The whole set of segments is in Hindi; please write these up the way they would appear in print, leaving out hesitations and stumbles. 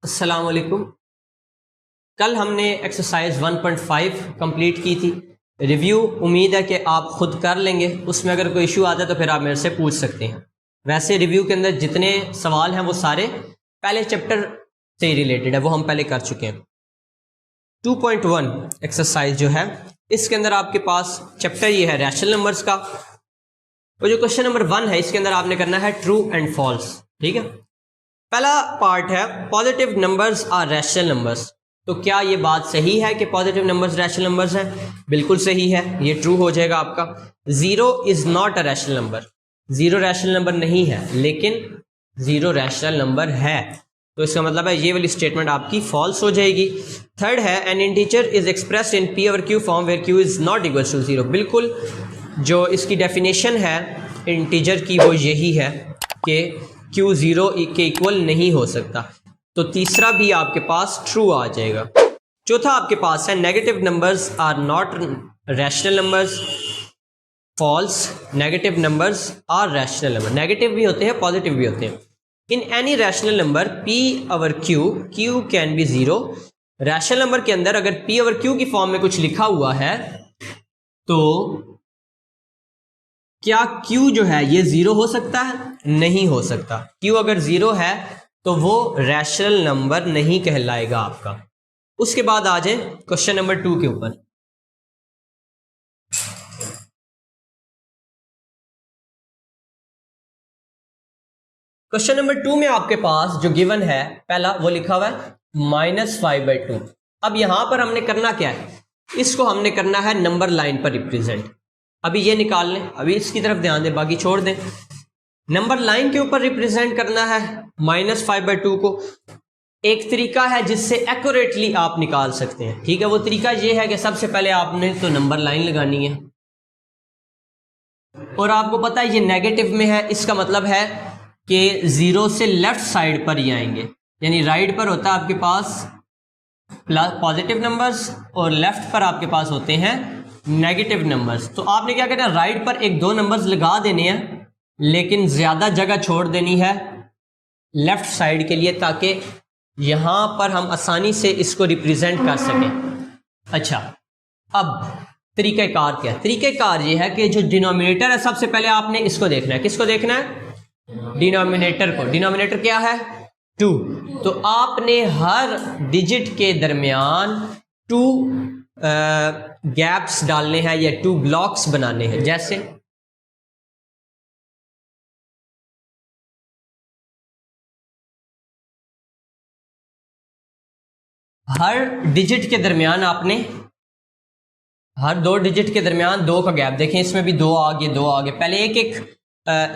अस्सलाम वालेकुम। कल हमने एक्सरसाइज 1.5 कंप्लीट की थी। रिव्यू उम्मीद है कि आप खुद कर लेंगे। उसमें अगर कोई इशू आता है तो फिर आप मेरे से पूछ सकते हैं। वैसे रिव्यू के अंदर जितने सवाल हैं वो सारे पहले चैप्टर से रिलेटेड है, वो हम पहले कर चुके हैं। 2.1 एक्सरसाइज जो है इसके अंदर आपके पास चैप्टर ये है रैशनल नंबर्स का। और जो क्वेश्चन नंबर 1 है इसके अंदर आपने करना है ट्रू एंड फॉल्स। ठीक है, पहला पार्ट है positive numbers are rational numbers. तो क्या ये बात सही है कि पॉजिटिव नंबर्स रैशनल नंबर्स हैं? बिल्कुल सही है, ये ट्रू हो जाएगा आपका। Zero is not a rational number, zero rational number नहीं है, लेकिन जीरो रैशनल नंबर है, तो इसका मतलब है ये वाली स्टेटमेंट आपकी फॉल्स हो जाएगी। थर्ड है an integer is expressed in P over Q form where Q is not equal to zero. बिल्कुल, जो इसकी डेफिनेशन है इंटीजर की वो यही है कि क्यू जीरो के इक्वल नहीं हो सकता। तो तीसरा भी आपके पास ट्रू आ जाएगा। चौथा आपके पास है negative numbers are not rational numbers. False, negative numbers are rational number. Negative भी होते हैं, पॉजिटिव भी होते हैं। In any rational number P over Q, Q can be zero. Rational number के अंदर अगर पी ओवर क्यू की फॉर्म में कुछ लिखा हुआ है तो क्या Q जो है ये जीरो हो सकता है? नहीं हो सकता। Q अगर जीरो है तो वो रैशनल नंबर नहीं कहलाएगा आपका। उसके बाद आ जाए क्वेश्चन नंबर 2 के ऊपर। क्वेश्चन नंबर 2 में आपके पास जो गिवन है पहला वो लिखा हुआ है -5/2। अब यहां पर हमने करना क्या है, इसको हमने करना है नंबर लाइन पर रिप्रेजेंट। अभी ये निकाल लें, अभी इसकी तरफ ध्यान दें, बाकी छोड़ दें। नंबर लाइन के ऊपर रिप्रेजेंट करना है -5/2 को। एक तरीका है जिससे एक्यूरेटली आप निकाल सकते हैं। ठीक है, वो तरीका ये है कि सबसे पहले आपने तो नंबर लाइन लगानी है, और आपको पता है ये नेगेटिव में है, इसका मतलब है कि जीरो से लेफ्ट साइड पर ही आएंगे। यानी राइट पर होता है आपके पास पॉजिटिव नंबर्स और लेफ्ट पर आपके पास होते हैं नेगेटिव नंबर्स। तो आपने क्या करना है, राइट पर एक दो नंबर्स लगा देने हैं, लेकिन ज्यादा जगह छोड़ देनी है लेफ्ट साइड के लिए, ताकि यहां पर हम आसानी से इसको रिप्रेजेंट कर सकें। अच्छा, अब तरीक़ाकार क्या है? तरीक़ाकार ये है कि जो डिनोमिनेटर है सबसे पहले आपने इसको देखना है। किसको देखना है? डिनोमिनेटर को। डिनोमिनेटर क्या है? 2। तो आपने हर डिजिट के दरमियान 2 गैप्स डालने हैं या 2 ब्लॉक्स बनाने हैं। जैसे हर डिजिट के दरमियान आपने, हर 2 डिजिट के दरमियान 2 का गैप देखें। इसमें भी 2 आ गए, 2 आ गए। पहले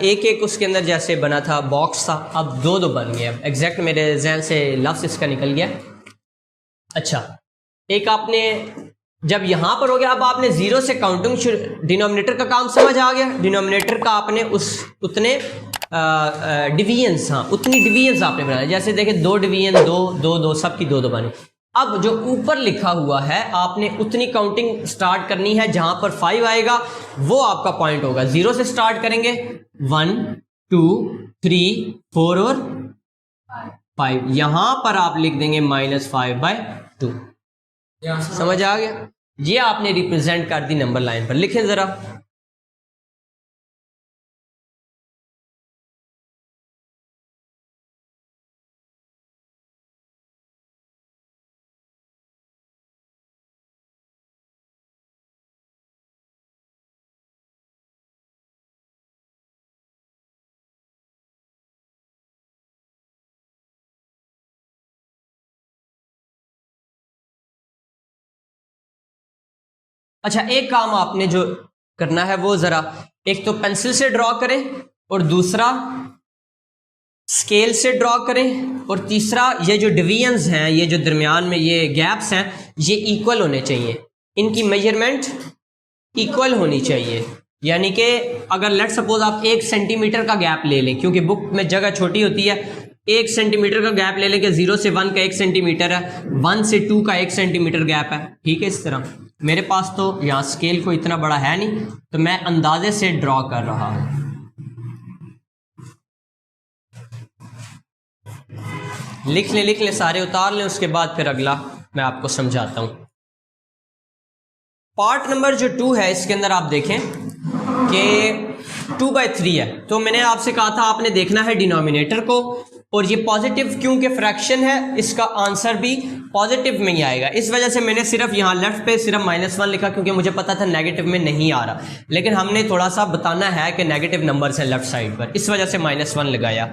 एक एक उसके अंदर जैसे बना था, बॉक्स था, अब 2 बन गए। अब एग्जैक्ट मेरे जहन से लफ्ज़ इसका निकल गया। अच्छा, एक आपने जब यहां पर हो गया, अब आपने जीरो से काउंटिंग, डिनोमिनेटर का काम समझ आ गया। डिनोमिनेटर का आपने उतने डिवीजन्स, हाँ उतनी डिवीजन्स आपने बनाए। जैसे देखें 2 डिवीजन, 2 2 2, सबकी 2 बनी। अब जो ऊपर लिखा हुआ है आपने उतनी काउंटिंग स्टार्ट करनी है, जहां पर 5 आएगा वो आपका पॉइंट होगा। 0 से स्टार्ट करेंगे, 1 2 3 4 और 5। यहां पर आप लिख देंगे -5/2। समझ आ गया? ये आपने रिप्रेजेंट कर दी नंबर लाइन पर। लिखें जरा। अच्छा, एक काम आपने जो करना है वो जरा, एक तो पेंसिल से ड्रॉ करें और दूसरा स्केल से ड्रॉ करें, और तीसरा ये जो डिवीजन्स हैं, ये जो दरमियान में ये गैप्स हैं, ये इक्वल होने चाहिए। इनकी मेजरमेंट इक्वल होनी चाहिए। यानी कि अगर लेट सपोज आप 1 सेंटीमीटर का गैप ले लें, क्योंकि बुक में जगह छोटी होती है, 1 सेंटीमीटर का गैप ले लें कि 0 से 1 का 1 सेंटीमीटर है, 1 से 2 का 1 सेंटीमीटर गैप है। ठीक है, इस तरह मेरे पास तो यहाँ स्केल को इतना बड़ा है नहीं, तो मैं अंदाजे से ड्रॉ कर रहा हूँ। लिख लें सारे, उतार लें, उसके बाद फिर अगला मैं आपको समझाता हूँ। पार्ट नंबर जो 2 है इसके अंदर आप देखें कि 2/3 है, तो मैंने आपसे कहा था आपने देखना है डिनोमिनेटर को, और ये पॉजिटिव क्योंकि फ्रैक्शन है इसका आंसर भी पॉजिटिव में ही आएगा। इस वजह से मैंने सिर्फ यहाँ लेफ्ट पे सिर्फ -1 लिखा, क्योंकि मुझे पता था नेगेटिव में नहीं आ रहा, लेकिन हमने थोड़ा सा बताना है कि नेगेटिव नंबर्स हैं लेफ्ट साइड पर, इस वजह से -1 लगाया।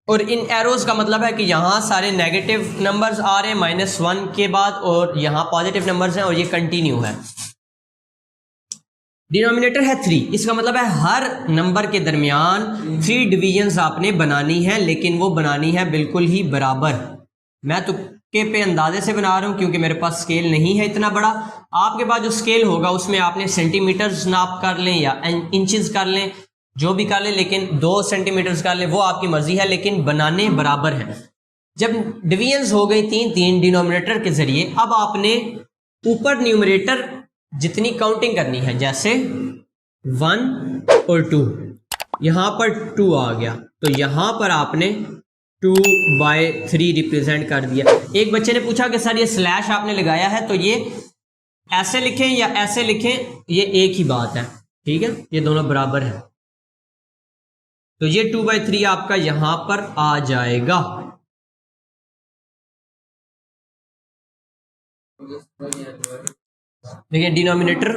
और इन एरोज का मतलब है कि यहाँ सारे नेगेटिव नंबर्स आ रहे हैं -1 के बाद, और यहाँ पॉजिटिव नंबर्स हैं, और ये कंटिन्यू है। डिनोमिनेटर है 3, इसका मतलब है हर नंबर के दरमियान 3 डिवीजन्स आपने बनानी है, लेकिन वो बनानी है बिल्कुल ही बराबर। मैं तुक्के पे अंदाजे से बना रहा हूँ क्योंकि मेरे पास स्केल नहीं है इतना बड़ा। आपके पास जो स्केल होगा उसमें आपने सेंटीमीटर्स नाप कर लें या इंचेस कर लें, जो भी कर लें, लेकिन 2 सेंटीमीटर्स कर लें, वो आपकी मर्जी है, लेकिन बनाने बराबर है। जब डिवीजन्स हो गई 3 डिनोमिनेटर के जरिए, अब आपने ऊपर न्यूमरेटर जितनी काउंटिंग करनी है, जैसे 1 और 2, यहां पर 2 आ गया, तो यहां पर आपने 2/3 रिप्रेजेंट कर दिया। एक बच्चे ने पूछा कि सर ये स्लैश आपने लगाया है, तो ये ऐसे लिखें या ऐसे लिखें, ये एक ही बात है, ठीक है, ये दोनों बराबर है। तो ये 2/3 आपका यहां पर आ जाएगा। देखिए डिनोमिनेटर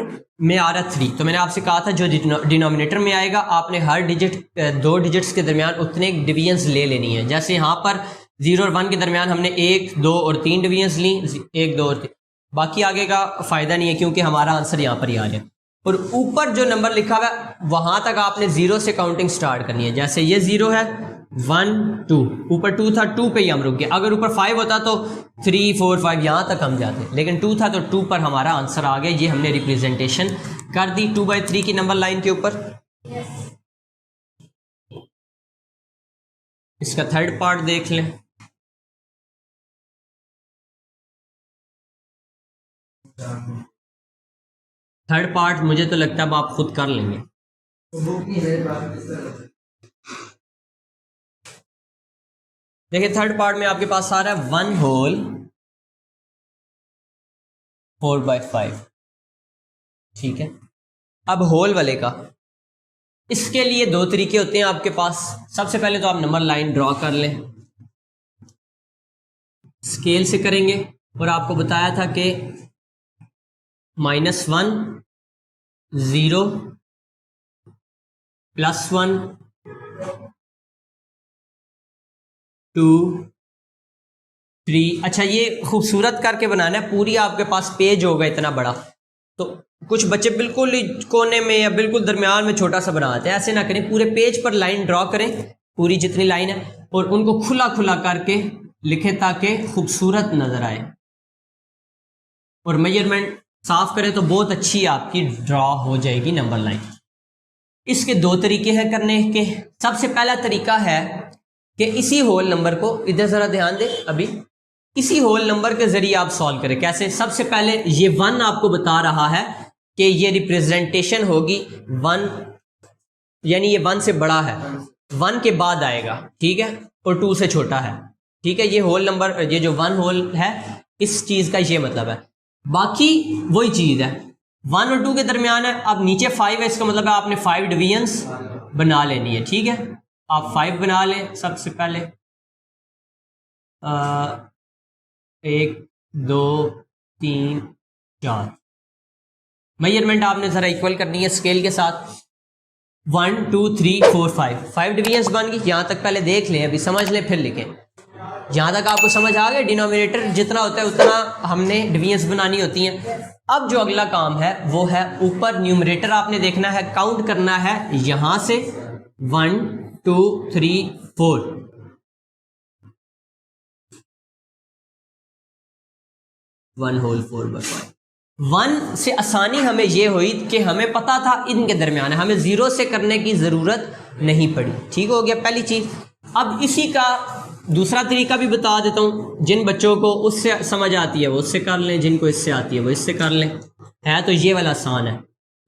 में आ रहा 3, तो मैंने आपसे कहा था जो डिनोमिनेटर में आएगा आपने हर डिजिट 2 डिजिट्स के दरमियान उतने डिवीजन्स ले लेनी है। जैसे यहाँ पर 0 और 1 के दरमियान हमने 1, 2 और 3 डिवीजन्स ली, 1, 2 और 3, बाकी आगे का फायदा नहीं है क्योंकि हमारा आंसर यहाँ पर ही आ जाए। और ऊपर जो नंबर लिखा हुआ है वहां तक आपने 0 से काउंटिंग स्टार्ट करनी है। जैसे ये 0 है, 1, 2, ऊपर 2 था, 2 पे ही हम रुक गए। अगर ऊपर 5 होता तो 3, 4, 5 यहां तक हम जाते, लेकिन 2 था तो 2 पर हमारा आंसर आ गया। ये हमने रिप्रेजेंटेशन कर दी 2/3 की नंबर लाइन के ऊपर। इसका थर्ड पार्ट देख लें। थर्ड पार्ट मुझे तो लगता है अब आप खुद कर लेंगे। देखिए थर्ड पार्ट में आपके पास आ रहा है 1 होल 4/5, ठीक है। अब होल वाले का, इसके लिए 2 तरीके होते हैं आपके पास। सबसे पहले तो आप नंबर लाइन ड्रॉ कर लें, स्केल से करेंगे, और आपको बताया था कि -1, 0, +1, 2, 3। अच्छा ये खूबसूरत करके बनाना है, पूरी आपके पास पेज होगा इतना बड़ा, तो कुछ बच्चे बिल्कुल ही कोने में या बिल्कुल दरमियान में छोटा सा बनाते हैं, ऐसे ना करें। पूरे पेज पर लाइन ड्रॉ करें, पूरी जितनी लाइन है, और उनको खुला खुला करके लिखें ताकि खूबसूरत नजर आए, और मेजरमेंट साफ करें तो बहुत अच्छी आपकी ड्रॉ हो जाएगी नंबर लाइन। इसके 2 तरीके हैं करने के। सबसे पहला तरीका है कि इसी होल नंबर को, इधर जरा ध्यान दें, अभी इसी होल नंबर के जरिए आप सॉल्व करें। कैसे? सबसे पहले ये 1 आपको बता रहा है कि ये रिप्रेजेंटेशन होगी 1, यानी ये 1 से बड़ा है, 1 के बाद आएगा, ठीक है, और 2 से छोटा है, ठीक है। ये होल नंबर, ये जो 1 होल है, इस चीज का ये मतलब है। बाकी वही चीज है, 1 और 2 के दरमियान है। अब नीचे 5 है, इसका मतलब है आपने 5 डिवीजन्स बना लेनी है, ठीक है। आप 5 बना लें सबसे पहले, 1, 2, 3, 4। मेजरमेंट आपने जरा इक्वल करनी है स्केल के साथ। 1, 2, 3, 4, 5 डिवीजन्स बन गई। यहां तक पहले देख लें, अभी समझ लें फिर लिखें। यहां तक आपको समझ आ गया? डिनोमिनेटर जितना होता है उतना हमने डिवीजन्स बनानी होती हैं। अब जो अगला काम है वो है ऊपर न्यूमरेटर आपने देखना है, काउंट करना है यहां से 1, 2, 3, 4। 1 होल 4/5। 1 से आसानी हमें ये हुई कि हमें पता था इनके दरमियान है, हमें 0 से करने की ज़रूरत नहीं पड़ी। ठीक हो गया पहली चीज़। अब इसी का दूसरा तरीका भी बता देता हूँ, जिन बच्चों को उससे समझ आती है वो उससे कर लें, जिनको इससे आती है वो इससे कर लें। है तो ये वाला आसान है,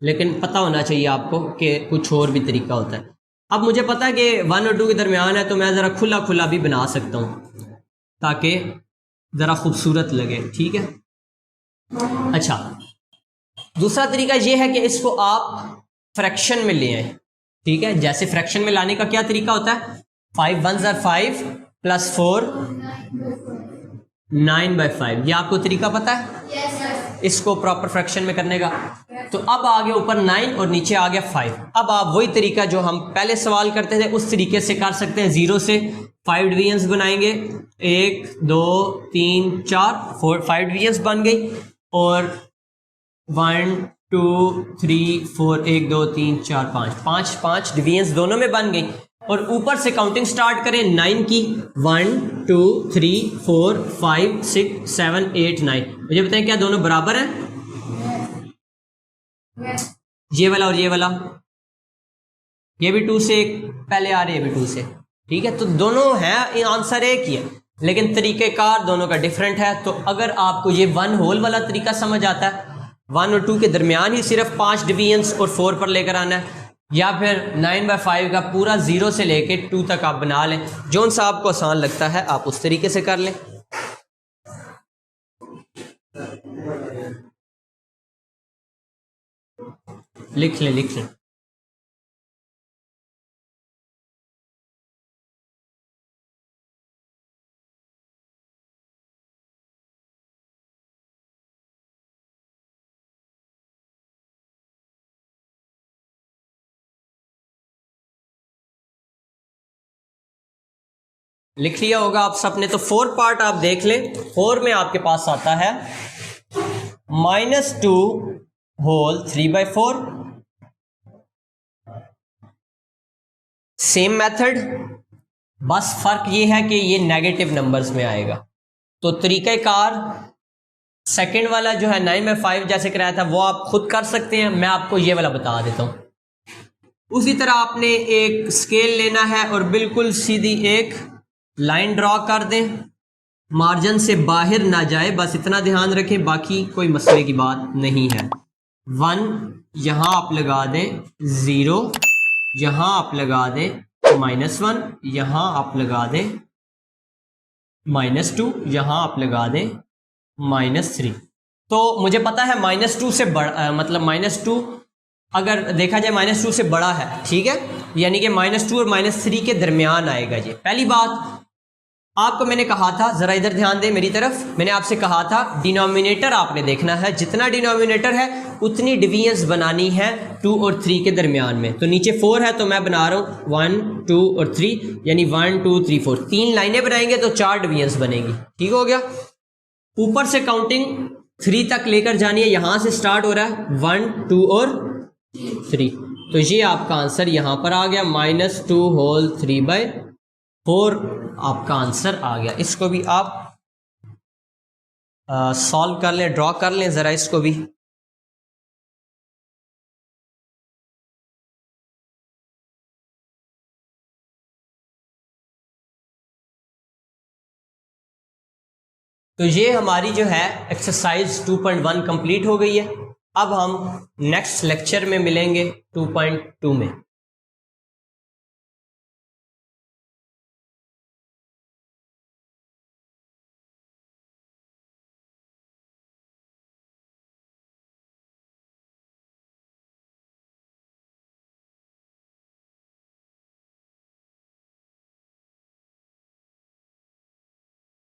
लेकिन पता होना चाहिए आपको कि कुछ और भी तरीका होता है। अब मुझे पता है कि 1 और 2 के दरमियान है, तो मैं ज़रा खुला खुला भी बना सकता हूँ। ताकि ज़रा खूबसूरत लगे। ठीक है, अच्छा, दूसरा तरीका ये है कि इसको आप फ्रैक्शन में ले आए। ठीक है, जैसे फ्रैक्शन में लाने का क्या तरीका होता है, 5 1 ज़र 5 प्लस 4 9/5, ये आपको तरीका पता है इसको प्रॉपर फ्रैक्शन में करने का। तो अब आ गया ऊपर 9 और नीचे आ गया 5। अब आप वही तरीका जो हम पहले सवाल करते थे उस तरीके से कर सकते हैं। 0 से 5 डिवीजन्स बनाएंगे, 1 2 3 4 4 5 डिवीजन्स बन गई, और 1 2 3 4 1 2 3 4 5 5 डिवीजन्स दोनों में बन गई। और ऊपर से काउंटिंग स्टार्ट करें 9 की, 1 2 3 4 5 6 7 8 9। मुझे बताएं क्या दोनों बराबर हैं? ये वाला और ये वाला, ये भी 2 से पहले आ रहे हैं, ये भी 2 से। ठीक है, तो दोनों हैं, आंसर एक ही है, लेकिन तरीक़ेकार दोनों का डिफरेंट है। तो अगर आपको ये 1 होल वाला तरीका समझ आता है, 1 और 2 के दरमियान ही सिर्फ 5 डिवीजन्स और 4 पर लेकर आना है, या फिर 9/5 का पूरा 0 से लेके 2 तक आप बना लें, जो सा आपको आसान लगता है आप उस तरीके से कर लें। लिख लें, लिख लें। लिख लिया होगा आप सबने। तो 4 पार्ट आप देख लें। 4 में आपके पास आता है -2 होल 3/4। सेम मेथड, बस फर्क ये है कि ये नेगेटिव नंबर्स में आएगा। तो तरीक़ाकार सेकंड वाला जो है 9/5 जैसे कराया था वो आप खुद कर सकते हैं, मैं आपको ये वाला बता देता हूँ। उसी तरह आपने एक स्केल लेना है और बिल्कुल सीधी एक लाइन ड्रॉ कर दें, मार्जिन से बाहर ना जाए, बस इतना ध्यान रखें, बाकी कोई मसले की बात नहीं है। 1 यहाँ आप लगा दें, 0 यहाँ आप लगा दें, -1 यहाँ आप लगा दें, -2 यहाँ आप लगा दें, -3। तो मुझे पता है -2 से बड़ा, मतलब -2 अगर देखा जाए -2 से बड़ा है, ठीक है, यानी कि -2 और -3 के दरमियान आएगा ये। पहली बात आपको मैंने कहा था, जरा इधर ध्यान दें मेरी तरफ, मैंने आपसे कहा था डिनोमिनेटर आपने देखना है, जितना डिनोमिनेटर है उतनी डिवीजन्स बनानी है 2 और 3 के दरमियान में। तो नीचे 4 है तो मैं बना रहा हूँ 1 2 और 3, यानी 1 2 3 4, 3 लाइनें बनाएंगे तो 4 डिवीजन्स बनेगी। ठीक हो गया। ऊपर से काउंटिंग 3 तक लेकर जानी है, यहां से स्टार्ट हो रहा है 1 2 और 3। तो ये आपका आंसर यहां पर आ गया, -2 होल 3/4 आपका आंसर आ गया। इसको भी आप सॉल्व कर लें, ड्रॉ कर लें ज़रा इसको भी। तो ये हमारी जो है एक्सरसाइज 2.1 कंप्लीट हो गई है। अब हम नेक्स्ट लेक्चर में मिलेंगे 2.2 में।